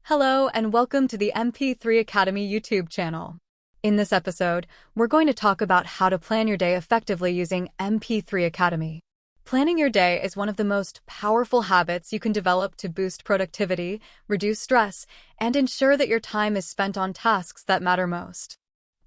Hello and welcome to the mp3.Academy YouTube channel. In this episode, we're going to talk about how to plan your day effectively using mp3.Academy. Planning your day is one of the most powerful habits you can develop to boost productivity, reduce stress, and ensure that your time is spent on tasks that matter most.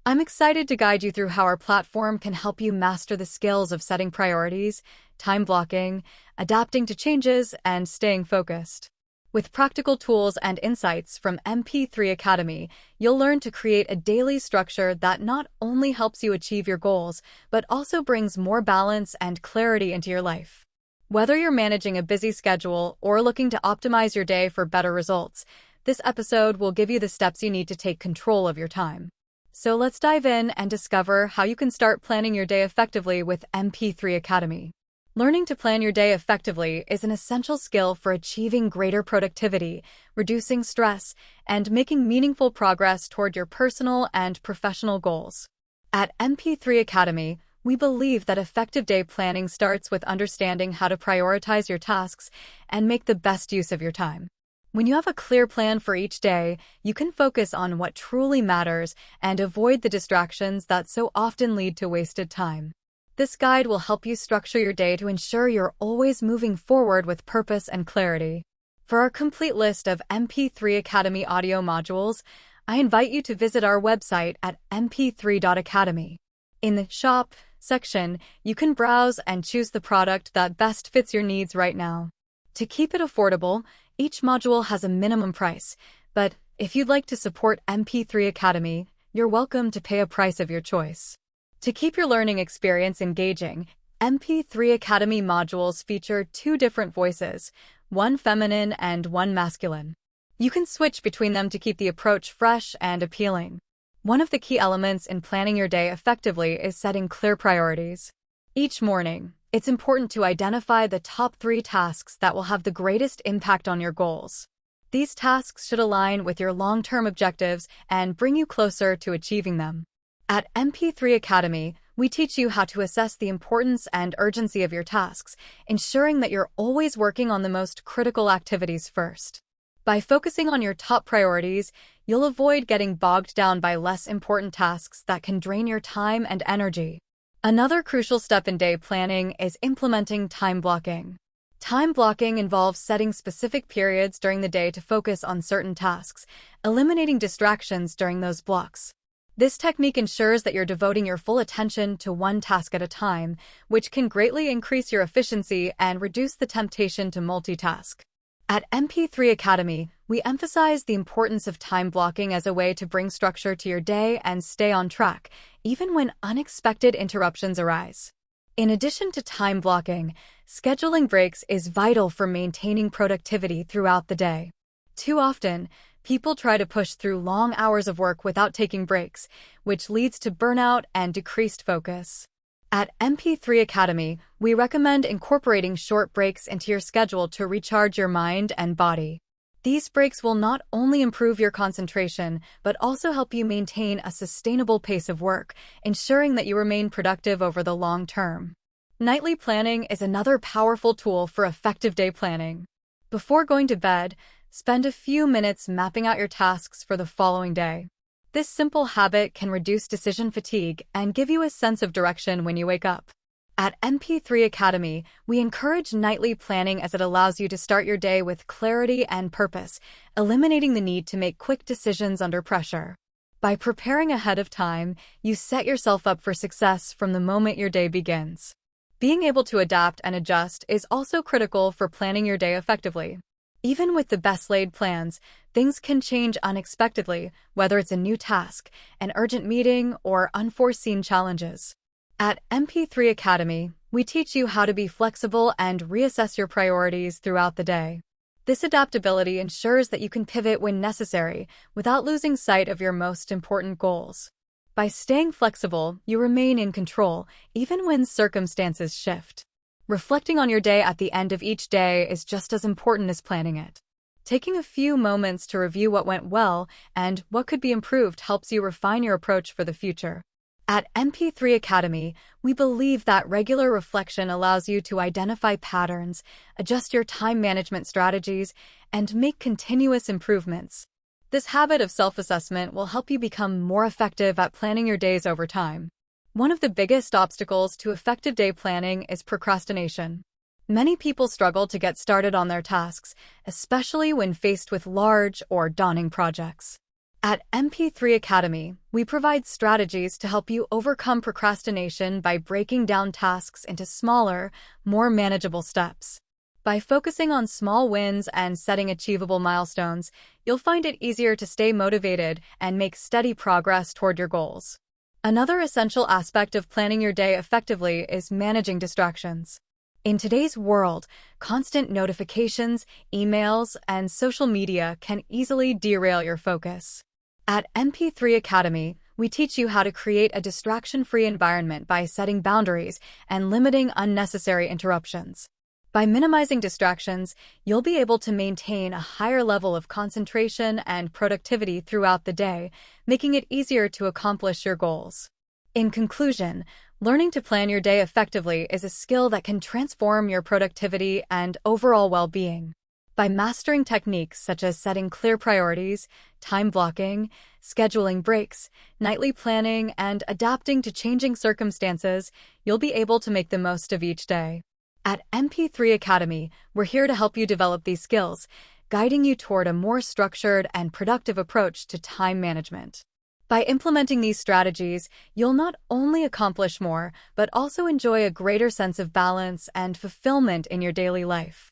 I'm excited to guide you through how our platform can help you master the skills of setting priorities, time blocking, adapting to changes, and staying focused. With practical tools and insights from mp3.Academy, you'll learn to create a daily structure that not only helps you achieve your goals, but also brings more balance and clarity into your life. Whether you're managing a busy schedule or looking to optimize your day for better results, this episode will give you the steps you need to take control of your time. So let's dive in and discover how you can start planning your day effectively with mp3.Academy. Learning to plan your day effectively is an essential skill for achieving greater productivity, reducing stress, and making meaningful progress toward your personal and professional goals. At mp3.Academy, we believe that effective day planning starts with understanding how to prioritize your tasks and make the best use of your time. When you have a clear plan for each day, you can focus on what truly matters and avoid the distractions that so often lead to wasted time. This guide will help you structure your day to ensure you're always moving forward with purpose and clarity. For our complete list of mp3.Academy audio modules, I invite you to visit our website at mp3.Academy. In the Shop section, you can browse and choose the product that best fits your needs right now. To keep it affordable, each module has a minimum price, but if you'd like to support mp3.Academy, you're welcome to pay a price of your choice. To keep your learning experience engaging, mp3.Academy modules feature two different voices, one feminine and one masculine. You can switch between them to keep the approach fresh and appealing. One of the key elements in planning your day effectively is setting clear priorities. Each morning, it's important to identify the top 3 tasks that will have the greatest impact on your goals. These tasks should align with your long-term objectives and bring you closer to achieving them. At mp3.Academy, we teach you how to assess the importance and urgency of your tasks, ensuring that you're always working on the most critical activities first. By focusing on your top priorities, you'll avoid getting bogged down by less important tasks that can drain your time and energy. Another crucial step in day planning is implementing time blocking. Time blocking involves setting specific periods during the day to focus on certain tasks, eliminating distractions during those blocks. This technique ensures that you're devoting your full attention to one task at a time, which can greatly increase your efficiency and reduce the temptation to multitask. At mp3.Academy, we emphasize the importance of time blocking as a way to bring structure to your day and stay on track, even when unexpected interruptions arise. In addition to time blocking, scheduling breaks is vital for maintaining productivity throughout the day. Too often, people try to push through long hours of work without taking breaks, which leads to burnout and decreased focus. At mp3.Academy, we recommend incorporating short breaks into your schedule to recharge your mind and body. These breaks will not only improve your concentration, but also help you maintain a sustainable pace of work, ensuring that you remain productive over the long term. Nightly planning is another powerful tool for effective day planning. Before going to bed, spend a few minutes mapping out your tasks for the following day. This simple habit can reduce decision fatigue and give you a sense of direction when you wake up. At mp3.Academy, we encourage nightly planning as it allows you to start your day with clarity and purpose, eliminating the need to make quick decisions under pressure. By preparing ahead of time, you set yourself up for success from the moment your day begins. Being able to adapt and adjust is also critical for planning your day effectively. Even with the best-laid plans, things can change unexpectedly, whether it's a new task, an urgent meeting, or unforeseen challenges. At mp3.Academy, we teach you how to be flexible and reassess your priorities throughout the day. This adaptability ensures that you can pivot when necessary, without losing sight of your most important goals. By staying flexible, you remain in control, even when circumstances shift. Reflecting on your day at the end of each day is just as important as planning it. Taking a few moments to review what went well and what could be improved helps you refine your approach for the future. At mp3.Academy, we believe that regular reflection allows you to identify patterns, adjust your time management strategies, and make continuous improvements. This habit of self-assessment will help you become more effective at planning your days over time. One of the biggest obstacles to effective day planning is procrastination. Many people struggle to get started on their tasks, especially when faced with large or daunting projects. At mp3.Academy, we provide strategies to help you overcome procrastination by breaking down tasks into smaller, more manageable steps. By focusing on small wins and setting achievable milestones, you'll find it easier to stay motivated and make steady progress toward your goals. Another essential aspect of planning your day effectively is managing distractions. In today's world, constant notifications, emails, and social media can easily derail your focus. At mp3.Academy, we teach you how to create a distraction-free environment by setting boundaries and limiting unnecessary interruptions. By minimizing distractions, you'll be able to maintain a higher level of concentration and productivity throughout the day, making it easier to accomplish your goals. In conclusion, learning to plan your day effectively is a skill that can transform your productivity and overall well-being. By mastering techniques such as setting clear priorities, time blocking, scheduling breaks, nightly planning, and adapting to changing circumstances, you'll be able to make the most of each day. At mp3.Academy, we're here to help you develop these skills, guiding you toward a more structured and productive approach to time management. By implementing these strategies, you'll not only accomplish more, but also enjoy a greater sense of balance and fulfillment in your daily life.